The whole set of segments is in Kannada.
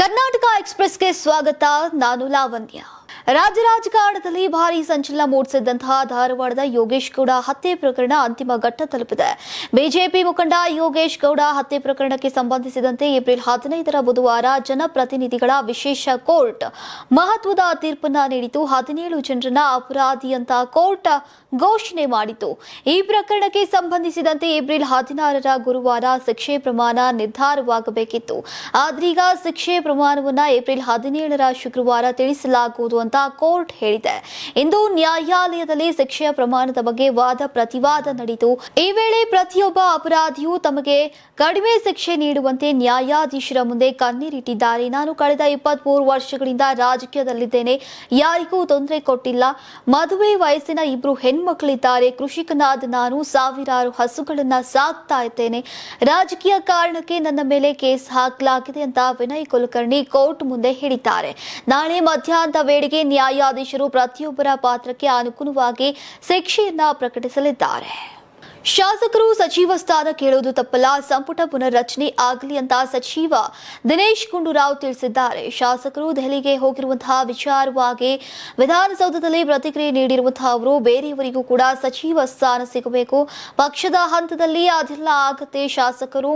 ಕರ್ನಾಟಕ ಎಕ್ಸ್‌ಪ್ರೆಸ್‌ಗೆ ಸ್ವಾಗತ. ನಾನು ಲಾವಣ್ಯ. ರಾಜ್ಯ ರಾಜಕಾರಣದಲ್ಲಿ ಭಾರೀ ಸಂಚಲನ ಮೂಡಿಸಿದಂತಹ ಧಾರವಾಡದ ಯೋಗೇಶ್ ಗೌಡ ಹತ್ಯೆ ಪ್ರಕರಣ ಅಂತಿಮ ಘಟ್ಟ ತಲುಪಿದೆ. ಬಿಜೆಪಿ ಮುಖಂಡ ಯೋಗೇಶ್ ಗೌಡ ಹತ್ಯೆ ಪ್ರಕರಣಕ್ಕೆ ಸಂಬಂಧಿಸಿದಂತೆ ಏಪ್ರಿಲ್ 15ರ ಬುಧವಾರ ಜನಪ್ರತಿನಿಧಿಗಳ ವಿಶೇಷ ಕೋರ್ಟ್ ಮಹತ್ವದ ತೀರ್ಪನ್ನು ನೀಡಿತು. 17 ಜನರನ್ನ ಅಪರಾಧಿ ಅಂತ ಕೋರ್ಟ್ ಘೋಷಣೆ ಮಾಡಿತು. ಈ ಪ್ರಕರಣಕ್ಕೆ ಸಂಬಂಧಿಸಿದಂತೆ ಏಪ್ರಿಲ್ 16ರ ಗುರುವಾರ ಶಿಕ್ಷೆ ಪ್ರಮಾಣ ನಿರ್ಧಾರವಾಗಬೇಕಿತ್ತು. ಆದ್ರೀಗ ಶಿಕ್ಷೆ ಪ್ರಮಾಣವನ್ನ ಏಪ್ರಿಲ್ 17ರ ಶುಕ್ರವಾರ ತಿಳಿಸಲಾಗುವುದು ಅಂತ ಕೋರ್ಟ್ ಹೇಳಿದೆ. ಇಂದು ನ್ಯಾಯಾಲಯದಲ್ಲಿ ಶಿಕ್ಷೆಯ ಪ್ರಮಾಣದ ಬಗ್ಗೆ ವಾದ ಪ್ರತಿವಾದ ನಡೆಯಿತು. ಈ ವೇಳೆ ಪ್ರತಿಯೊಬ್ಬ ಅಪರಾಧಿಯೂ ತಮಗೆ ಕಡಿಮೆ ಶಿಕ್ಷೆ ನೀಡುವಂತೆ ನ್ಯಾಯಾಧೀಶರ ಮುಂದೆ ಕಣ್ಣೀರಿಟ್ಟಿದ್ದಾರೆ. ನಾನು ಕಳೆದ 23 ವರ್ಷಗಳಿಂದ ರಾಜಕೀಯದಲ್ಲಿದ್ದೇನೆ, ಯಾರಿಗೂ ತೊಂದರೆ ಕೊಟ್ಟಿಲ್ಲ. ಮದುವೆ ವಯಸ್ಸಿನ 2 ಹೆಣ್ಮಕ್ಳಿದ್ದಾರೆ. ಕೃಷಿಕನಾದ ನಾನು ಸಾವಿರಾರು ಹಸುಗಳನ್ನ ಸಾಕ್ತಾ ಇದ್ದೇನೆ. ರಾಜಕೀಯ ಕಾರಣಕ್ಕೆ ನನ್ನ ಮೇಲೆ ಕೇಸ್ ಹಾಕಲಾಗಿದೆ ಅಂತ ವಿನಯ್ ಕುಲಕರ್ಣಿ ಕೋರ್ಟ್ ಮುಂದೆ ಹೇಳಿದ್ದಾರೆ. ನಾಳೆ ಮಧ್ಯಾಹ್ನದ ವೇಳೆಗೆ ನ್ಯಾಯಾಧೀಶರು ಪ್ರತಿಯೊಬ್ಬರ ಪಾತ್ರಕ್ಕೆ ಅನುಗುಣವಾಗಿ ಶಿಕ್ಷೆಯನ್ನ ಪ್ರಕಟಿಸಲಿದ್ದಾರೆ. ಶಾಸಕರು ಸಚಿವ ಸ್ಥಾನ ಕೇಳುವುದು ತಪ್ಪಲ್ಲ, ಸಂಪುಟ ಪುನರ್ರಚನೆ ಆಗಲಿ ಅಂತ ಸಚಿವ ದಿನೇಶ್ ಗುಂಡೂರಾವ್ ತಿಳಿಸಿದ್ದಾರೆ. ಶಾಸಕರು ದೆಹಲಿಗೆ ಹೋಗಿರುವಂತಹ ವಿಚಾರವಾಗಿ ವಿಧಾನಸೌಧದಲ್ಲಿ ಪ್ರತಿಕ್ರಿಯೆ ನೀಡಿರುವಂತಹ ಅವರು ಬೇರೆಯವರಿಗೂ ಕೂಡ ಸಚಿವ ಸ್ಥಾನ ಸಿಗಬೇಕು, ಪಕ್ಷದ ಹಂತದಲ್ಲಿ ಅದೆಲ್ಲ ಆಗತ್ತೆ, ಶಾಸಕರು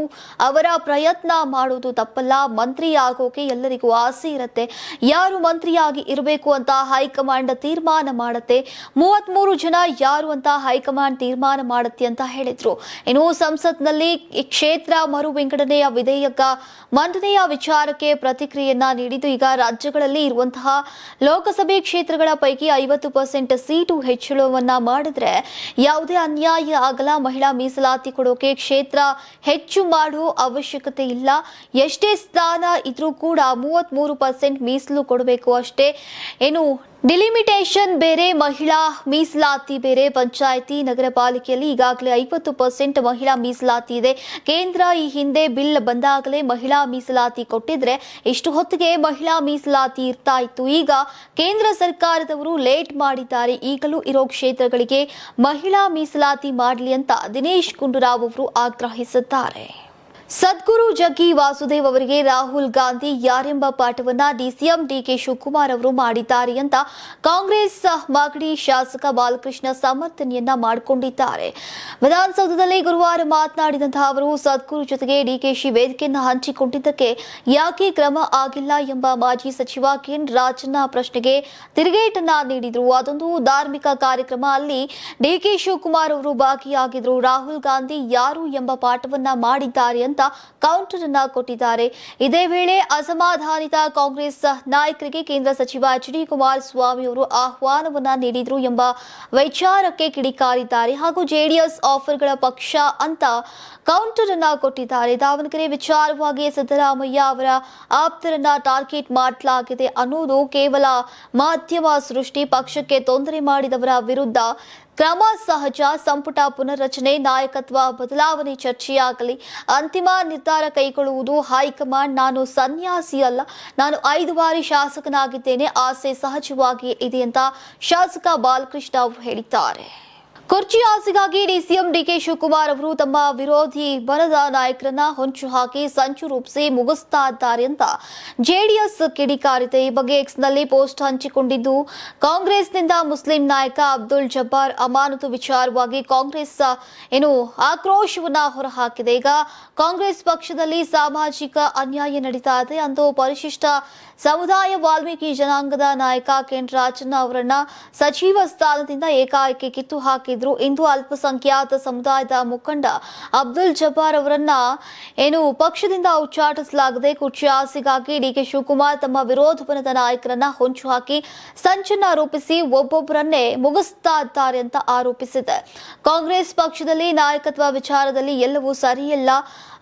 ಅವರ ಪ್ರಯತ್ನ ಮಾಡುವುದು ತಪ್ಪಲ್ಲ, ಮಂತ್ರಿ ಆಗೋಕೆ ಎಲ್ಲರಿಗೂ ಆಸೆ ಇರುತ್ತೆ, ಯಾರು ಮಂತ್ರಿಯಾಗಿ ಇರಬೇಕು ಅಂತ ಹೈಕಮಾಂಡ್ ತೀರ್ಮಾನ ಮಾಡುತ್ತೆ, 33 ಜನ ಯಾರು ಅಂತ ಹೈಕಮಾಂಡ್ ತೀರ್ಮಾನ ಮಾಡುತ್ತೆ ಅಂತ ಹೇಳಿದ್ರು. ಇನ್ನು ಸಂಸತ್ನಲ್ಲಿ ಕ್ಷೇತ್ರ ಮರು ವಿಂಗಡಣೆಯ ವಿಧೇಯಕ ಮಂಡನೆಯ ವಿಚಾರಕ್ಕೆ ಪ್ರತಿಕ್ರಿಯೆಯನ್ನ ನೀಡಿದ್ದು, ಈಗ ರಾಜ್ಯಗಳಲ್ಲಿ ಇರುವಂತಹ ಲೋಕಸಭೆ ಕ್ಷೇತ್ರಗಳ ಪೈಕಿ 50% ಸೀಟು ಹೆಚ್ಚಳವನ್ನ ಮಾಡಿದ್ರೆ ಯಾವುದೇ ಅನ್ಯಾಯ ಆಗಲ್ಲ. ಮಹಿಳಾ ಮೀಸಲಾತಿ ಕೊಡೋಕೆ ಕ್ಷೇತ್ರ ಹೆಚ್ಚು ಮಾಡುವ ಅವಶ್ಯಕತೆ ಇಲ್ಲ. ಎಷ್ಟೇ ಸ್ಥಾನ ಇದ್ರೂ ಕೂಡ 33% ಮೀಸಲು ಕೊಡಬೇಕು ಅಷ್ಟೇ. ಏನು ಡಿಲಿಮಿಟೇಷನ್ ಬೇರೆ, ಮಹಿಳಾ ಮೀಸಲಾತಿ ಬೇರೆ. ಪಂಚಾಯಿತಿ ನಗರ ಪಾಲಿಕೆಯಲ್ಲಿ ಈಗಾಗಲೇ 50% ಮಹಿಳಾ ಮೀಸಲಾತಿ ಇದೆ. ಕೇಂದ್ರ ಈ ಹಿಂದೆ ಬಿಲ್ ಬಂದಾಗಲೇ ಮಹಿಳಾ ಮೀಸಲಾತಿ ಕೊಟ್ಟಿದ್ರೆ ಇಷ್ಟು ಹೊತ್ತಿಗೆ ಮಹಿಳಾ ಮೀಸಲಾತಿ ಇರ್ತಾ ಇತ್ತು. ಈಗ ಕೇಂದ್ರ ಸರ್ಕಾರದವರು ಲೇಟ್ ಮಾಡಿದ್ದಾರೆ. ಈಗಲೂ ಇರೋ ಕ್ಷೇತ್ರಗಳಿಗೆ ಮಹಿಳಾ ಮೀಸಲಾತಿ ಮಾಡಲಿ ಅಂತ ದಿನೇಶ್ ಗುಂಡೂರಾವ್ ಅವರು ಆಗ್ರಹಿಸಿದ್ದಾರೆ. ಸದ್ಗುರು ಜಗ್ಗಿ ವಾಸುದೇವ್ ಅವರಿಗೆ ರಾಹುಲ್ ಗಾಂಧಿ ಯಾರೆಂಬ ಪಾಠವನ್ನ ಡಿಸಿಎಂ ಡಿಕೆ ಶಿವಕುಮಾರ್ ಅವರು ಮಾಡಿದ್ದಾರೆ ಅಂತ ಕಾಂಗ್ರೆಸ್ ಮಾಗಡಿ ಶಾಸಕ ಬಾಲಕೃಷ್ಣ ಸಮರ್ಥನೆಯನ್ನ ಮಾಡಿಕೊಂಡಿದ್ದಾರೆ. ವಿಧಾನಸೌಧದಲ್ಲಿ ಗುರುವಾರ ಮಾತನಾಡಿದಂತಹ ಅವರು ಸದ್ಗುರು ಜೊತೆಗೆ ಡಿಕೆಶಿ ವೇದಿಕೆಯನ್ನು ಹಂಚಿಕೊಂಡಿದ್ದಕ್ಕೆ ಯಾಕೆ ಕ್ರಮ ಆಗಿಲ್ಲ ಎಂಬ ಮಾಜಿ ಸಚಿವ ಕಿನ್ ರಾಜಣ್ಣ ಪ್ರಶ್ನೆಗೆ ತಿರುಗೇಟನ್ನ ನೀಡಿದ್ರು. ಅದೊಂದು ಧಾರ್ಮಿಕ ಕಾರ್ಯಕ್ರಮ, ಅಲ್ಲಿ ಡಿಕೆ ಶಿವಕುಮಾರ್ ಅವರು ಭಾಗಿಯಾಗಿದ್ರು. ರಾಹುಲ್ ಗಾಂಧಿ ಯಾರು ಎಂಬ ಪಾಠವನ್ನ ಮಾಡಿದ್ದಾರೆ ಅಂತ ಕೌಂಟರ್ ಅನ್ನ ಕೊಟ್ಟಿದ್ದಾರೆ. ಇದೇ ವೇಳೆ ಅಸಮಾಧಾನಿತ ಕಾಂಗ್ರೆಸ್ ನಾಯಕರಿಗೆ ಕೇಂದ್ರ ಸಚಿವ ಎಚ್.ಡಿ. ಕುಮಾರಸ್ವಾಮಿ ಅವರು ಆಹ್ವಾನವನ್ನ ನೀಡಿದ್ರು ಎಂಬ ವಿಚಾರಕ್ಕೆ ಕಿಡಿಕಾರಿದ್ದಾರೆ. ಹಾಗೂ ಜೆಡಿಎಸ್ ಆಫರ್ಗಳ ಪಕ್ಷ ಅಂತ ಕೌಂಟರ್ ಅನ್ನ ಕೊಟ್ಟಿದ್ದಾರೆ. ದಾವಣಗೆರೆ ವಿಚಾರವಾಗಿ ಸಿದ್ದರಾಮಯ್ಯ ಅವರ ಆಪ್ತರನ್ನ ಟಾರ್ಗೆಟ್ ಮಾಡಲಾಗಿದೆ ಅನ್ನೋದು ಕೇವಲ ಮಾಧ್ಯಮ ಸೃಷ್ಟಿ. ಪಕ್ಷಕ್ಕೆ ತೊಂದರೆ ಮಾಡಿದವರ ವಿರುದ್ಧ ಕ್ರಮ ಸಹಜ. ಸಂಪುಟ ಪುನರ್ರಚನೆ, ನಾಯಕತ್ವ ಬದಲಾವಣೆ ಚರ್ಚೆಯಾಗಲಿ, ಅಂತಿಮ ನಿರ್ಧಾರ ಕೈಗೊಳ್ಳುವುದು ಹೈಕಮಾಂಡ್. ನಾನು ಸನ್ಯಾಸಿ ಅಲ್ಲ, ನಾನು 5 ಬಾರಿ ಶಾಸಕನಾಗಿದ್ದೇನೆ, ಆಸೆ ಸಹಜವಾಗಿ ಇದೆ ಅಂತ ಶಾಸಕ ಬಾಲಕೃಷ್ಣ ಅವರು ಹೇಳಿದ್ದಾರೆ. ಕುರ್ಚಿ ಆಸೆಗಾಗಿ ಡಿಸಿಎಂ ಡಿಕೆ ಶಿವಕುಮಾರ್ ಅವರು ತಮ್ಮ ವಿರೋಧಿ ಬಣದ ನಾಯಕರನ್ನ ಹೊಂಚು ಹಾಕಿ ಸಂಚು ರೂಪಿಸಿ ಮುಗಿಸ್ತಾ ಇದ್ದಾರೆ ಅಂತ ಜೆಡಿಎಸ್ ಕಿಡಿಕಾರಿದೆ. ಈ ಬಗ್ಗೆ ಎಕ್ಸ್ನಲ್ಲಿ ಪೋಸ್ಟ್ ಹಂಚಿಕೊಂಡಿದ್ದು, ಕಾಂಗ್ರೆಸ್ನಿಂದ ಮುಸ್ಲಿಂ ನಾಯಕ ಅಬ್ದುಲ್ ಜಬ್ಬಾರ್ ಅಮಾನತು ವಿಚಾರವಾಗಿ ಕಾಂಗ್ರೆಸ್ ಆಕ್ರೋಶವನ್ನ ಹೊರಹಾಕಿದೆ. ಈಗ ಕಾಂಗ್ರೆಸ್ ಪಕ್ಷದಲ್ಲಿ ಸಾಮಾಜಿಕ ಅನ್ಯಾಯ ನಡೀತಾ ಇದೆ. ಅಂದು ಪರಿಶಿಷ್ಟ ಸಮುದಾಯ ವಾಲ್ಮೀಕಿ ಜನಾಂಗದ ನಾಯಕ ಕೆನ್ ರಾಜಣ್ಣ ಅವರನ್ನ ಸಚಿವ ಸ್ಥಾನದಿಂದ ಏಕಾಏಕಿ ಕಿತ್ತು ಹಾಕಿದ್ರು. ಇಂದು ಅಲ್ಪಸಂಖ್ಯಾತ ಸಮುದಾಯದ ಮುಖಂಡ ಅಬ್ದುಲ್ ಜಬ್ಬಾರ್ ಅವರನ್ನ ಪಕ್ಷದಿಂದ ಉಚ್ಚಾಟಿಸಲಾಗಿದೆ. ಕುರ್ಚಿ ಆಸೆಗಾಗಿ ಡಿಕೆ ಶಿವಕುಮಾರ್ ತಮ್ಮ ವಿರೋಧ ಬಣದ ನಾಯಕರನ್ನ ಹೊಂಚು ಹಾಕಿ ಸಂಚನ್ನ ರೂಪಿಸಿ ಒಬ್ಬೊಬ್ಬರನ್ನೇ ಮುಗಿಸ್ತಾ ಇದ್ದಾರೆ ಅಂತ ಆರೋಪಿಸಿದೆ. ಕಾಂಗ್ರೆಸ್ ಪಕ್ಷದಲ್ಲಿ ನಾಯಕತ್ವ ವಿಚಾರದಲ್ಲಿ ಎಲ್ಲವೂ ಸರಿಯಿಲ್ಲ.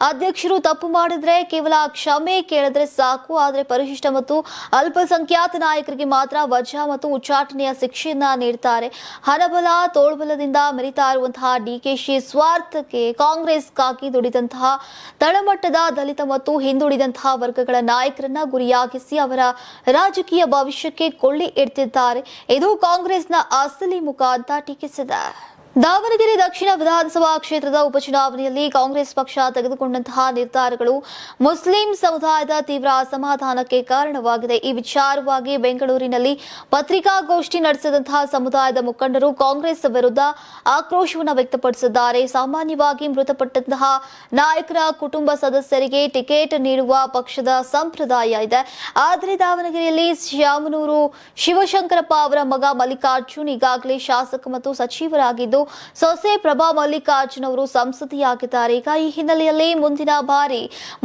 ಅಧ್ಯಕ್ಷರು ತಪ್ಪು ಮಾಡಿದ್ರೆ ಕೇವಲ ಕ್ಷಮೆ ಕೇಳಿದ್ರೆ ಸಾಕು. ಆದರೆ ಪರಿಶಿಷ್ಟ ಮತ್ತು ಅಲ್ಪಸಂಖ್ಯಾತ ನಾಯಕರಿಗೆ ಮಾತ್ರ ವಜಾ ಮತ್ತು ಉಚ್ಚಾಟನೆಯ ಶಿಕ್ಷೆಯನ್ನ ನೀಡುತ್ತಾರೆ. ಹಣಬಲ ತೋಳ್ಬಲದಿಂದ ಮೆರಿತಾ ಇರುವಂತಹ ಡಿಕೆಶಿ ಸ್ವಾರ್ಥಕ್ಕೆ ಕಾಂಗ್ರೆಸ್ಗಾಗಿ ದುಡಿದಂತಹ ತಳಮಟ್ಟದ ದಲಿತ ಮತ್ತು ಹಿಂದುಳಿದಂತಹ ವರ್ಗಗಳ ನಾಯಕರನ್ನ ಗುರಿಯಾಗಿಸಿ ಅವರ ರಾಜಕೀಯ ಭವಿಷ್ಯಕ್ಕೆ ಕೊಳ್ಳಿ ಇಡ್ತಿದ್ದಾರೆ. ಇದು ಕಾಂಗ್ರೆಸ್ನ ಅಸಲಿ ಮುಖ ಅಂತ ಟೀಕಿಸಿದೆ. ದಾವಣಗೆರೆ ದಕ್ಷಿಣ ವಿಧಾನಸಭಾ ಕ್ಷೇತ್ರದ ಉಪಚುನಾವಣೆಯಲ್ಲಿ ಕಾಂಗ್ರೆಸ್ ಪಕ್ಷ ತೆಗೆದುಕೊಂಡಂತಹ ನಿರ್ಧಾರಗಳು ಮುಸ್ಲಿಂ ಸಮುದಾಯದ ತೀವ್ರ ಅಸಮಾಧಾನಕ್ಕೆ ಕಾರಣವಾಗಿದೆ. ಈ ವಿಚಾರವಾಗಿ ಬೆಂಗಳೂರಿನಲ್ಲಿ ಪತ್ರಿಕಾಗೋಷ್ಠಿ ನಡೆಸಿದಂತಹ ಸಮುದಾಯದ ಮುಖಂಡರು ಕಾಂಗ್ರೆಸ್ ವಿರುದ್ಧ ಆಕ್ರೋಶವನ್ನು ವ್ಯಕ್ತಪಡಿಸಿದ್ದಾರೆ. ಸಾಮಾನ್ಯವಾಗಿ ಮೃತಪಟ್ಟಂತಹ ನಾಯಕರ ಕುಟುಂಬ ಸದಸ್ಯರಿಗೆ ಟಿಕೆಟ್ ನೀಡುವ ಪಕ್ಷದ ಸಂಪ್ರದಾಯ ಇದೆ. ಆದರೆ ದಾವಣಗೆರೆಯಲ್ಲಿ ಶಾಮನೂರು ಶಿವಶಂಕರಪ್ಪ ಅವರ ಮಗ ಮಲ್ಲಿಕಾರ್ಜುನ್ ಈಗಾಗಲೇ ಶಾಸಕ ಮತ್ತು ಸಚಿವರಾಗಿದ್ದು ಸೊಸೆ ಪ್ರಭಾ ಮಲ್ಲಿಕಾರ್ಜುನ್ ಅವರು ಸಂಸದೆಯಾಗಿದ್ದಾರೆ. ಈಗ ಈ ಹಿನ್ನೆಲೆಯಲ್ಲಿ ಮುಂದಿನ ಬಾರಿ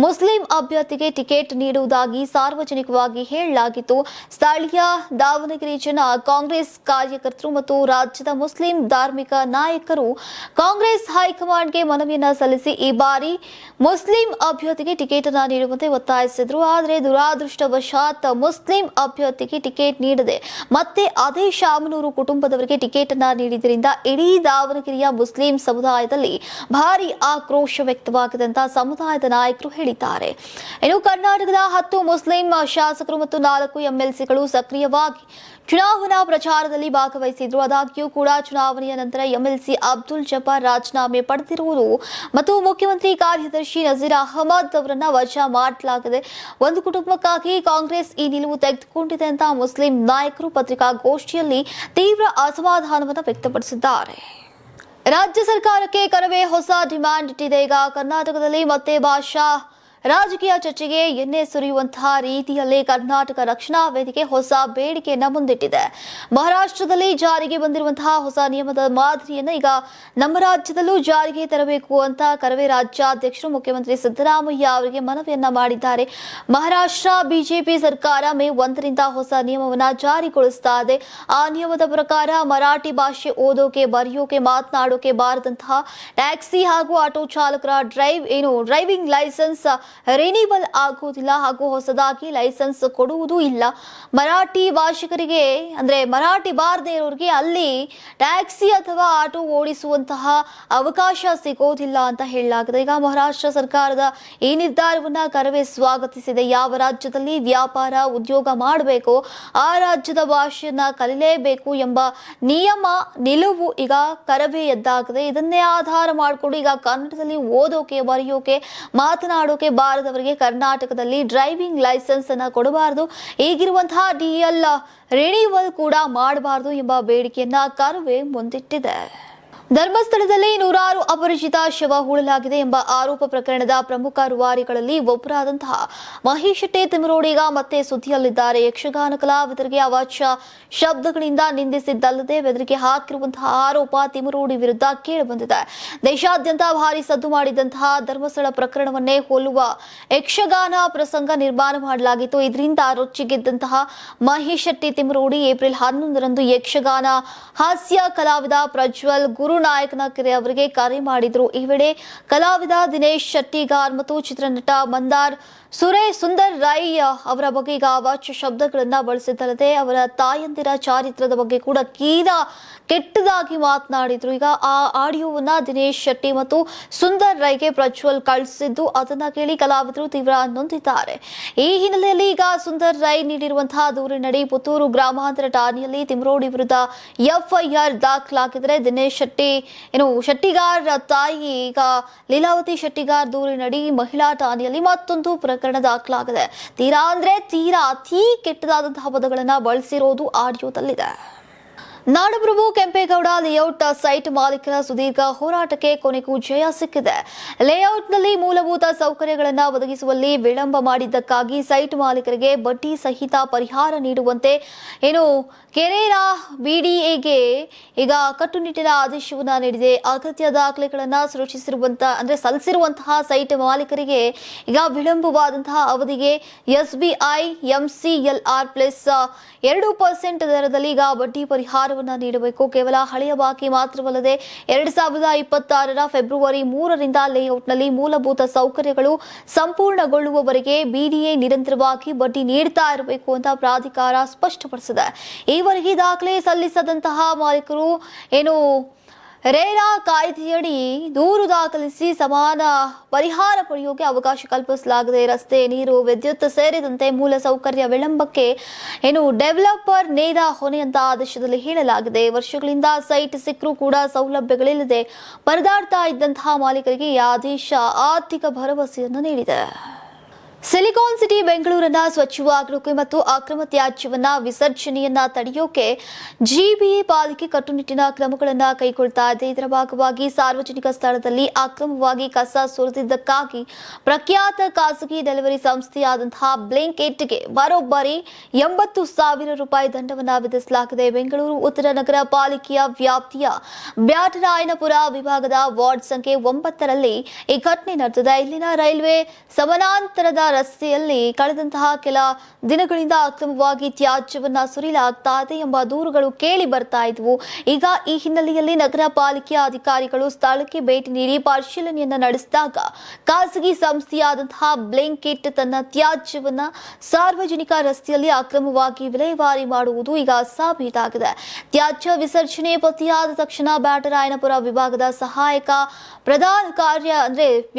ಮುಸ್ಲಿಂ ಅಭ್ಯರ್ಥಿಗೆ ಟಿಕೆಟ್ ನೀಡುವುದಾಗಿ ಸಾರ್ವಜನಿಕವಾಗಿ ಹೇಳಲಾಗಿತ್ತು. ಸ್ಥಳೀಯ ದಾವಣಗೆರೆ ಜನ, ಕಾಂಗ್ರೆಸ್ ಕಾರ್ಯಕರ್ತರು ಮತ್ತು ರಾಜ್ಯದ ಮುಸ್ಲಿಂ ಧಾರ್ಮಿಕ ನಾಯಕರು ಕಾಂಗ್ರೆಸ್ ಹೈಕಮಾಂಡ್ಗೆ ಮನವಿಯನ್ನ ಸಲ್ಲಿಸಿ ಈ ಬಾರಿ ಮುಸ್ಲಿಂ ಅಭ್ಯರ್ಥಿಗೆ ಟಿಕೆಟ್ ಅನ್ನು ನೀಡುವಂತೆ ಒತ್ತಾಯಿಸಿದ್ರು. ಆದರೆ ದುರಾದೃಷ್ಟವಶಾತ್ ಮುಸ್ಲಿಂ ಅಭ್ಯರ್ಥಿಗೆ ಟಿಕೆಟ್ ನೀಡದೆ ಮತ್ತೆ ಅದೇ ಶಾಮನೂರು ಕುಟುಂಬದವರಿಗೆ ಟಿಕೆಟ್ ಅನ್ನು ನೀಡಿದ್ರಿಂದ ಇಡೀ ದಾವಣಗೆರೆಯ ಮುಸ್ಲಿಂ ಸಮುದಾಯದಲ್ಲಿ ಭಾರಿ ಆಕ್ರೋಶ ವ್ಯಕ್ತವಾಗಿದೆ ಅಂತ ಸಮುದಾಯದ ನಾಯಕರು ಹೇಳಿದ್ದಾರೆ. ಇನ್ನು ಕರ್ನಾಟಕದ 10 ಮುಸ್ಲಿಂ ಶಾಸಕರು ಮತ್ತು 4 ಎಂಎಲ್ಸಿಗಳು ಸಕ್ರಿಯವಾಗಿ ಚುನಾವಣಾ ಪ್ರಚಾರದಲ್ಲಿ ಭಾಗವಹಿಸಿದ್ರು. ಆದಾಗ್ಯೂ ಕೂಡ ಚುನಾವಣೆಯ ನಂತರ ಎಂಎಲ್ಸಿ ಅಬ್ದುಲ್ ಜಬ್ಬಾರ್ ರಾಜೀನಾಮೆ ಪಡೆದಿರುವುದು ಮತ್ತು ಮುಖ್ಯಮಂತ್ರಿ ಕಾರ್ಯದರ್ಶಿ ನಜೀರ್ ಅಹಮದ್ ಅವರನ್ನ ವಜಾ ಮಾಡಲಾಗಿದೆ. ಒಂದು ಕುಟುಂಬಕ್ಕಾಗಿ ಕಾಂಗ್ರೆಸ್ ಈ ನಿಲುವು ತೆಗೆದುಕೊಂಡಿದೆ ಅಂತ ಮುಸ್ಲಿಂ ನಾಯಕರು ಪತ್ರಿಕಾಗೋಷ್ಠಿಯಲ್ಲಿ ತೀವ್ರ ಅಸಮಾಧಾನವನ್ನು ವ್ಯಕ್ತಪಡಿಸಿದ್ದಾರೆ. ರಾಜ್ಯ ಸರ್ಕಾರಕ್ಕೆ ಕರವೇ ಹೊಸ ಡಿಮ್ಯಾಂಡ್ ಇಟ್ಟಿದೆ. ಈಗ ಕರ್ನಾಟಕದಲ್ಲಿ ಮತ್ತೆ ಭಾಷಾ ರಾಜಕೀಯ ಚರ್ಚೆಗೆ ಎಣ್ಣೆ ಸುರಿಯುವಂತಹ ರೀತಿಯಲ್ಲಿ ಕರ್ನಾಟಕ ರಕ್ಷಣಾ ವೇದಿಕೆ ಹೊಸ ಬೇಡಿಕೆಯನ್ನ ಮುಂದಿಟ್ಟಿದೆ. ಮಹಾರಾಷ್ಟ್ರದಲ್ಲಿ ಜಾರಿಗೆ ಬಂದಿರುವಂತಹ ಹೊಸ ನಿಯಮದ ಮಾದರಿಯನ್ನು ಈಗ ನಮ್ಮ ರಾಜ್ಯದಲ್ಲೂ ಜಾರಿಗೆ ತರಬೇಕು ಅಂತ ಕರವೇ ರಾಜ್ಯಾಧ್ಯಕ್ಷರು ಮುಖ್ಯಮಂತ್ರಿ ಸಿದ್ದರಾಮಯ್ಯ ಅವರಿಗೆ ಮನವಿಯನ್ನ ಮಾಡಿದ್ದಾರೆ. ಮಹಾರಾಷ್ಟ್ರ ಬಿಜೆಪಿ ಸರ್ಕಾರ ಮೇ 1ರಿಂದ ಹೊಸ ನಿಯಮವನ್ನ ಜಾರಿಗೊಳಿಸ್ತಾ ಇದೆ. ಆ ನಿಯಮದ ಪ್ರಕಾರ ಮರಾಠಿ ಭಾಷೆ ಓದೋಕೆ, ಬರೆಯೋಕೆ, ಮಾತನಾಡೋಕೆ ಬಾರದಂತಹ ಟ್ಯಾಕ್ಸಿ ಹಾಗೂ ಆಟೋ ಚಾಲಕರ ಡ್ರೈವಿಂಗ್ ಲೈಸೆನ್ಸ್ ರಿನಿವಲ್ ಆಗುವುದಿಲ್ಲ ಹಾಗೂ ಹೊಸದಾಗಿ ಲೈಸೆನ್ಸ್ ಕೊಡುವುದೂ ಇಲ್ಲ. ಮರಾಠಿ ಭಾಷಿಕರಿಗೆ ಅಂದ್ರೆ ಮರಾಠಿ ಬಾರದೇ ಇರೋರಿಗೆ ಅಲ್ಲಿ ಟ್ಯಾಕ್ಸಿ ಅಥವಾ ಆಟೋ ಓಡಿಸುವಂತಹ ಅವಕಾಶ ಸಿಗೋದಿಲ್ಲ ಅಂತ ಹೇಳಲಾಗಿದೆ. ಈಗ ಮಹಾರಾಷ್ಟ್ರ ಸರ್ಕಾರದ ಈ ನಿರ್ಧಾರವನ್ನ ಕರವೇ ಸ್ವಾಗತಿಸಿದೆ. ಯಾವ ರಾಜ್ಯದಲ್ಲಿ ವ್ಯಾಪಾರ ಉದ್ಯೋಗ ಮಾಡಬೇಕು ಆ ರಾಜ್ಯದ ಭಾಷೆಯನ್ನ ಕಲಿಯಲೇಬೇಕು ಎಂಬ ನಿಲುವು ಈಗ ಕರವೇ ಎದ್ದಾಗಿದೆ. ಇದನ್ನೇ ಆಧಾರ ಮಾಡಿಕೊಂಡು ಈಗ ಕನ್ನಡದಲ್ಲಿ ಓದೋಕೆ, ಬರೆಯೋಕೆ, ಮಾತನಾಡೋಕೆ ಬಾರದವರಿಗೆ ಕರ್ನಾಟಕದಲ್ಲಿ ಡ್ರೈವಿಂಗ್ ಲೈಸೆನ್ಸ್ ಅನ್ನ ಕೊಡಬಾರದು, ಈಗಿರುವಂತಹ ಡಿಎಲ್ ರಿನಿವಲ್ ಕೂಡ ಮಾಡಬಾರದು ಎಂಬ ಬೇಡಿಕೆಯನ್ನ ಕರವೇ ಮುಂದಿಟ್ಟಿದೆ. ಧರ್ಮಸ್ಥಳದಲ್ಲಿ 100 ಅಪರಿಚಿತ ಶವ ಹೂಳಲಾಗಿದೆ ಎಂಬ ಆರೋಪ ಪ್ರಕರಣದ ಪ್ರಮುಖ ರೂವಾರಿಗಳಲ್ಲಿ ಒಬ್ಬರಾದಂತಹ ಮಹೇಶ್ ತಿಮರೋಡಿ ಈಗ ಮತ್ತೆ ಸುದ್ದಿಯಲ್ಲಿದ್ದಾರೆ. ಯಕ್ಷಗಾನ ಕಲಾವಿದರಿಗೆ ಅವಾಚ್ಯ ಶಬ್ದಗಳಿಂದ ನಿಂದಿಸಿದ್ದಲ್ಲದೆ ಬೆದರಿಕೆ ಹಾಕಿರುವಂತಹ ಆರೋಪ ತಿಮರೋಡಿ ವಿರುದ್ಧ ಕೇಳಿಬಂದಿದೆ. ದೇಶಾದ್ಯಂತ ಭಾರಿ ಸದ್ದು ಮಾಡಿದಂತಹ ಧರ್ಮಸ್ಥಳ ಪ್ರಕರಣವನ್ನೇ ಹೋಲುವ ಯಕ್ಷಗಾನ ಪ್ರಸಂಗ ನಿರ್ಮಾಣ ಮಾಡಲಾಗಿತ್ತು. ಇದರಿಂದ ರೊಚ್ಚಿಗೆದ್ದಂತಹ ಮಹೇಶ್ ತಿಮರೋಡಿ ಏಪ್ರಿಲ್ 11ರಂದು ಯಕ್ಷಗಾನ ಹಾಸ್ಯ ಕಲಾವಿದ ಪ್ರಜ್ವಲ್ ಗುರುನಾಯಕನಕೆರೆ ಅವರಿಗೆ ಕರೆ ಮಾಡಿದ್ರು. ಈ ವೇಳೆ ಕಲಾವಿದ ದಿನೇಶ್ ಶೆಟ್ಟಿಗಾರ್ ಮತ್ತು ಚಿತ್ರನಟ ಮಂದಾರ್ ಸುಂದರ್ ರೈ ಅವರ ಬಗ್ಗೆ ಈಗ ಅವಾಚ್ಯ ಶಬ್ದಗಳನ್ನ ಬಳಸಿದ್ದಲ್ಲದೆ ಅವರ ತಾಯಂದಿರ ಚಾರಿತ್ರದ ಬಗ್ಗೆ ಕೂಡ ಕೆಟ್ಟದಾಗಿ ಮಾತನಾಡಿದ್ರು. ಈಗ ಆ ಆಡಿಯೋವನ್ನ ದಿನೇಶ್ ಶೆಟ್ಟಿ ಮತ್ತು ಸುಂದರ್ ರೈಗೆ ಪ್ರಜ್ವಲ್ ಕಳಿಸಿದ್ದು ಅದನ್ನ ಕೇಳಿ ಕಲಾವಿದರು ತೀವ್ರ ನೊಂದಿದ್ದಾರೆ. ಈ ಹಿನ್ನೆಲೆಯಲ್ಲಿ ಈಗ ಸುಂದರ್ ರೈ ನೀಡಿರುವಂತಹ ದೂರಿನಡಿ ಪುತ್ತೂರು ಗ್ರಾಮಾಂತರ ಠಾಣೆಯಲ್ಲಿ ತಿಮರೋಡಿ ವಿರುದ್ಧ ಎಫ್ಐಆರ್ ದಾಖಲಾಗಿದ್ರೆ ದಿನೇಶ್ ಶೆಟ್ಟಿಗಾರ್ ತಾಯಿ ಈಗ ಲೀಲಾವತಿ ಶೆಟ್ಟಿಗಾರ್ ದೂರಿನಡಿ ಮಹಿಳಾ ಠಾಣೆಯಲ್ಲಿ ಮತ್ತೊಂದು ಪ್ರಕರಣ ದಾಖಲಾಗಿದೆ. ತೀರಾ ಅತಿ ಕೆಟ್ಟದಾದಂತಹ ಪದಗಳನ್ನ ಬಳಸಿರೋದು ಆಡಿಯೋದಲ್ಲಿದೆ. ನಾಡಪ್ರಭು ಕೆಂಪೇಗೌಡ ಲೇಔಟ್ ಸೈಟ್ ಮಾಲೀಕರ ಸುದೀರ್ಘ ಹೋರಾಟಕ್ಕೆ ಕೊನೆಗೂ ಜಯ ಸಿಕ್ಕಿದೆ. ಲೇಔಟ್ನಲ್ಲಿ ಮೂಲಭೂತ ಸೌಕರ್ಯಗಳನ್ನು ಒದಗಿಸುವಲ್ಲಿ ವಿಳಂಬ ಮಾಡಿದ್ದಕ್ಕಾಗಿ ಸೈಟ್ ಮಾಲೀಕರಿಗೆ ಬಡ್ಡಿ ಸಹಿತ ಪರಿಹಾರ ನೀಡುವಂತೆ ಕೆರೇರಾ ಬಿಡಿಎಗೆ ಈಗ ಕಟ್ಟುನಿಟ್ಟಿನ ಆದೇಶವನ್ನ ನೀಡಿದೆ. ಅಗತ್ಯ ದಾಖಲೆಗಳನ್ನು ಸಲ್ಲಿಸಿರುವಂತಹ ಸೈಟ್ ಮಾಲೀಕರಿಗೆ ಈಗ ವಿಳಂಬವಾದಂತಹ ಅವಧಿಗೆ ಎಸ್ಬಿಐ ಎಂಸಿಎಲ್ಆರ್ ಪ್ಲಸ್ 2% ದರದಲ್ಲಿ ಈಗ ಬಡ್ಡಿ ಪರಿಹಾರವನ್ನ ನೀಡಬೇಕು. ಕೇವಲ ಹಳೆಯ ಬಾಕಿ ಮಾತ್ರವಲ್ಲದೆ 2026ರ ಫೆಬ್ರವರಿ 3ರಿಂದ ಲೇಔಟ್ನಲ್ಲಿ ಮೂಲಭೂತ ಸೌಕರ್ಯಗಳು ಸಂಪೂರ್ಣಗೊಳ್ಳುವವರೆಗೆ ಬಿಡಿಎ ನಿರಂತರವಾಗಿ ಬಡ್ಡಿ ನೀಡ್ತಾ ಇರಬೇಕು ಅಂತ ಪ್ರಾಧಿಕಾರ ಸ್ಪಷ್ಟಪಡಿಸಿದೆ. ಈವರೆಗೆ ದಾಖಲೆ ಸಲ್ಲಿಸದಂತಹ ಮಾಲೀಕರು ರೇರಾ ಕಾಯ್ದೆಯಡಿ ದೂರು ದಾಖಲಿಸಿ ಸಮಾನ ಪರಿಹಾರ ಪಡೆಯೋಕೆ ಅವಕಾಶ ಕಲ್ಪಿಸಲಾಗಿದೆ. ರಸ್ತೆ, ನೀರು, ವಿದ್ಯುತ್ ಸೇರಿದಂತೆ ಮೂಲ ಸೌಕರ್ಯ ವಿಳಂಬಕ್ಕೆ ಡೆವಲಪರ್ ನೇರ ಹೊಣೆ ಅಂತ ಆದೇಶದಲ್ಲಿ ಹೇಳಲಾಗಿದೆ. ವರ್ಷಗಳಿಂದ ಸೈಟ್ ಸಿಕ್ಕರೂ ಕೂಡ ಸೌಲಭ್ಯಗಳಿಲ್ಲದೆ ಪರದಾಡ್ತಾ ಇದ್ದಂತಹ ಮಾಲೀಕರಿಗೆ ಈ ಆದೇಶ ಆರ್ಥಿಕ ಭರವಸೆಯನ್ನು ನೀಡಿದೆ. ಸಿಲಿಕಾನ್ ಸಿಟಿ ಬೆಂಗಳೂರನ್ನ ಸ್ವಚ್ಛವಾಗಲಿಕ್ಕೆ ಮತ್ತು ಅಕ್ರಮ ತ್ಯಾಜ್ಯವನ್ನ ವಿಸರ್ಜನೆಯನ್ನ ತಡೆಯೋಕೆ ಜಿಬಿಎ ಪಾಲಿಕೆ ಕಟ್ಟುನಿಟ್ಟಿನ ಕ್ರಮಗಳನ್ನು ಕೈಗೊಳ್ತಾ ಇದೆ. ಇದರ ಭಾಗವಾಗಿ ಸಾರ್ವಜನಿಕ ಸ್ಥಳದಲ್ಲಿ ಅಕ್ರಮವಾಗಿ ಕಸ ಸುರಿದಿದ್ದಕ್ಕಾಗಿ ಪ್ರಖ್ಯಾತ ಖಾಸಗಿ ಡೆಲಿವರಿ ಸಂಸ್ಥೆಯಾದಂತಹ ಬ್ಲಿಂಕಿಟ್ಗೆ ಬರೋಬ್ಬರಿ 80,000 ರೂಪಾಯಿ ದಂಡವನ್ನು ವಿಧಿಸಲಾಗಿದೆ. ಬೆಂಗಳೂರು ಉತ್ತರ ನಗರ ಪಾಲಿಕೆಯ ವ್ಯಾಪ್ತಿಯ ಬ್ಯಾಟರಾಯನಪುರ ವಿಭಾಗದ ವಾರ್ಡ್ ಸಂಖ್ಯೆ 9ರಲ್ಲಿ ಈ ಘಟನೆ ನಡೆದಿದೆ. ಇಲ್ಲಿನ ರೈಲ್ವೆ ಸಮಾನಾಂತರದ ರಸ್ತೆಯಲ್ಲಿ ಕಳೆದಂತಹ ಕೆಲ ದಿನಗಳಿಂದ ಅಕ್ರಮವಾಗಿ ತ್ಯಾಜ್ಯವನ್ನ ಸುರಿಯಲಾಗ್ತಾ ಇದೆ ಎಂಬ ದೂರುಗಳು ಕೇಳಿ ಬರ್ತಾ ಇದ್ವು. ಈಗ ಈ ಹಿನ್ನೆಲೆಯಲ್ಲಿ ನಗರ ಪಾಲಿಕೆಯ ಅಧಿಕಾರಿಗಳು ಸ್ಥಳಕ್ಕೆ ಭೇಟಿ ನೀಡಿ ಪರಿಶೀಲನೆಯನ್ನ ನಡೆಸಿದಾಗ ಖಾಸಗಿ ಸಂಸ್ಥೆಯಾದಂತಹ ಬ್ಲಿಂಕಿಟ್ ತನ್ನ ತ್ಯಾಜ್ಯವನ್ನ ಸಾರ್ವಜನಿಕ ರಸ್ತೆಯಲ್ಲಿ ಅಕ್ರಮವಾಗಿ ವಿಲೇವಾರಿ ಮಾಡುವುದು ಈಗ ಸಾಬೀತಾಗಿದೆ. ತ್ಯಾಜ್ಯ ವಿಸರ್ಜನೆ ಪತ್ತೆಯಾದ ತಕ್ಷಣ ಬ್ಯಾಟರಾಯನಪುರ ವಿಭಾಗದ ಸಹಾಯಕ ಪ್ರಧಾನ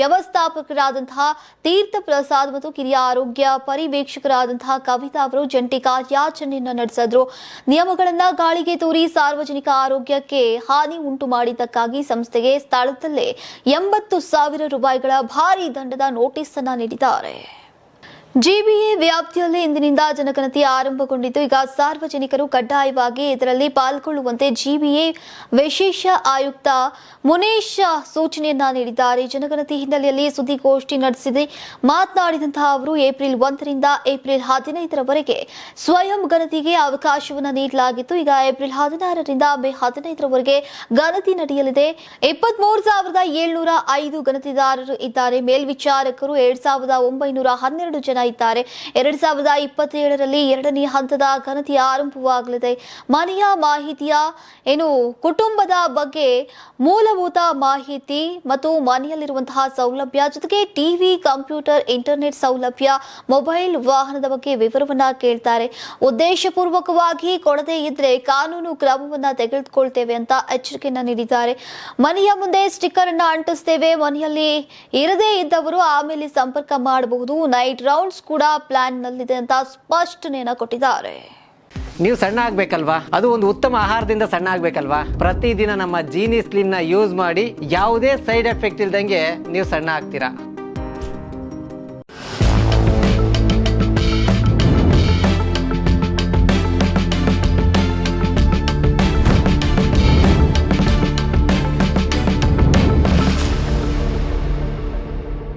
ವ್ಯವಸ್ಥಾಪಕರಾದಂತಹ ತೀರ್ಥ ಪ್ರಸಾದ್ ಮತ್ತು ಕಿರಿಯ ಆರೋಗ್ಯ ಪರಿವೀಕ್ಷಕರಾದಂತಹ ಕವಿತಾ ಅವರು ಜಂಟಿ ಕಾರ್ಯಾಚರಣೆಯನ್ನು ನಡೆಸಿದ್ರು. ನಿಯಮಗಳನ್ನ ಗಾಳಿಗೆ ತೂರಿ ಸಾರ್ವಜನಿಕ ಆರೋಗ್ಯಕ್ಕೆ ಹಾನಿ ಉಂಟು ಮಾಡಿದ್ದಕ್ಕಾಗಿ ಸಂಸ್ಥೆಗೆ ಸ್ಥಳದಲ್ಲೇ 80,000 ರೂಪಾಯಿಗಳ ಭಾರಿ ದಂಡದ ನೋಟಿಸ್ ಅನ್ನ ನೀಡಿದ್ದಾರೆ. ಜಿಬಿಎ ವ್ಯಾಪ್ತಿಯಲ್ಲಿ ಇಂದಿನಿಂದ ಜನಗಣತಿ ಆರಂಭಗೊಂಡಿದ್ದು ಈಗ ಸಾರ್ವಜನಿಕರು ಕಡ್ಡಾಯವಾಗಿ ಇದರಲ್ಲಿ ಪಾಲ್ಗೊಳ್ಳುವಂತೆ ಜಿಬಿಎ ವಿಶೇಷ ಆಯುಕ್ತ ಮುನೇಶ್ ಸೂಚನೆಯನ್ನ ನೀಡಿದ್ದಾರೆ. ಜನಗಣತಿ ಹಿನ್ನೆಲೆಯಲ್ಲಿ ಸುದ್ದಿಗೋಷ್ಠಿ ನಡೆಸಿದೆ ಮಾತನಾಡಿದಂತಹ ಅವರು ಏಪ್ರಿಲ್ 1ರಿಂದ ಏಪ್ರಿಲ್ 15ರವರೆಗೆ ಸ್ವಯಂ ಗಣತಿಗೆ ಅವಕಾಶವನ್ನು ನೀಡಲಾಗಿತ್ತು. ಈಗ ಏಪ್ರಿಲ್ 16ರಿಂದ ಮೇ 15ರವರೆಗೆ ಗಣತಿ ನಡೆಯಲಿದೆ. 23,705 ಗಣತಿದಾರರು ಇದ್ದಾರೆ. ಮೇಲ್ವಿಚಾರಕರು 7,912 ಜನ ಇದ್ದಾರೆ. 2027ರಲ್ಲಿ 2ನೇ ಹಂತದ ಗಣತಿ ಆರಂಭವಾಗಲಿದೆ. ಮನೆಯ ಮಾಹಿತಿಯ ಕುಟುಂಬದ ಬಗ್ಗೆ ಮೂಲಭೂತ ಮಾಹಿತಿ ಮತ್ತು ಮನೆಯಲ್ಲಿರುವಂತಹ ಸೌಲಭ್ಯ ಜೊತೆಗೆ ಟಿವಿ, ಕಂಪ್ಯೂಟರ್, ಇಂಟರ್ನೆಟ್ ಸೌಲಭ್ಯ, ಮೊಬೈಲ್, ವಾಹನದ ಬಗ್ಗೆ ವಿವರವನ್ನ ಕೇಳ್ತಾರೆ. ಉದ್ದೇಶಪೂರ್ವಕವಾಗಿ ಕೊಡದೇ ಇದ್ರೆ ಕಾನೂನು ಕ್ರಮವನ್ನ ತೆಗೆದುಕೊಳ್ತೇವೆ ಅಂತ ಎಚ್ಚರಿಕೆಯನ್ನ ನೀಡಿದ್ದಾರೆ. ಮನೆಯ ಮುಂದೆ ಸ್ಟಿಕ್ಕರ್ ಅನ್ನ ಅಂಟಿಸ್ತೇವೆ. ಮನೆಯಲ್ಲಿ ಇರದೇ ಇದ್ದವರು ಆಮೇಲೆ ಸಂಪರ್ಕ ಮಾಡಬಹುದು. ನೈಟ್ ರೌಂಡ್ಸ್ ಕೂಡ ಪ್ಲಾನ್ ನಲ್ಲಿದೆ ಅಂತ ಸ್ಪಷ್ಟನೆಯನ್ನ ಕೊಟ್ಟಿದ್ದಾರೆ. ನೀವು ಸಣ್ಣ ಆಗ್ಬೇಕಲ್ವಾ? ಅದು ಒಂದು ಉತ್ತಮ ಆಹಾರದಿಂದ ಸಣ್ಣ ಆಗ್ಬೇಕಲ್ವಾ? ಪ್ರತಿದಿನ ನಮ್ಮ ಜೀನಿ ಸ್ಲಿಮ್ ನ ಯೂಸ್ ಮಾಡಿ ಯಾವುದೇ ಸೈಡ್ ಎಫೆಕ್ಟ್ ಇಲ್ದಂಗೆ ನೀವು ಸಣ್ಣ ಆಗ್ತೀರಾ.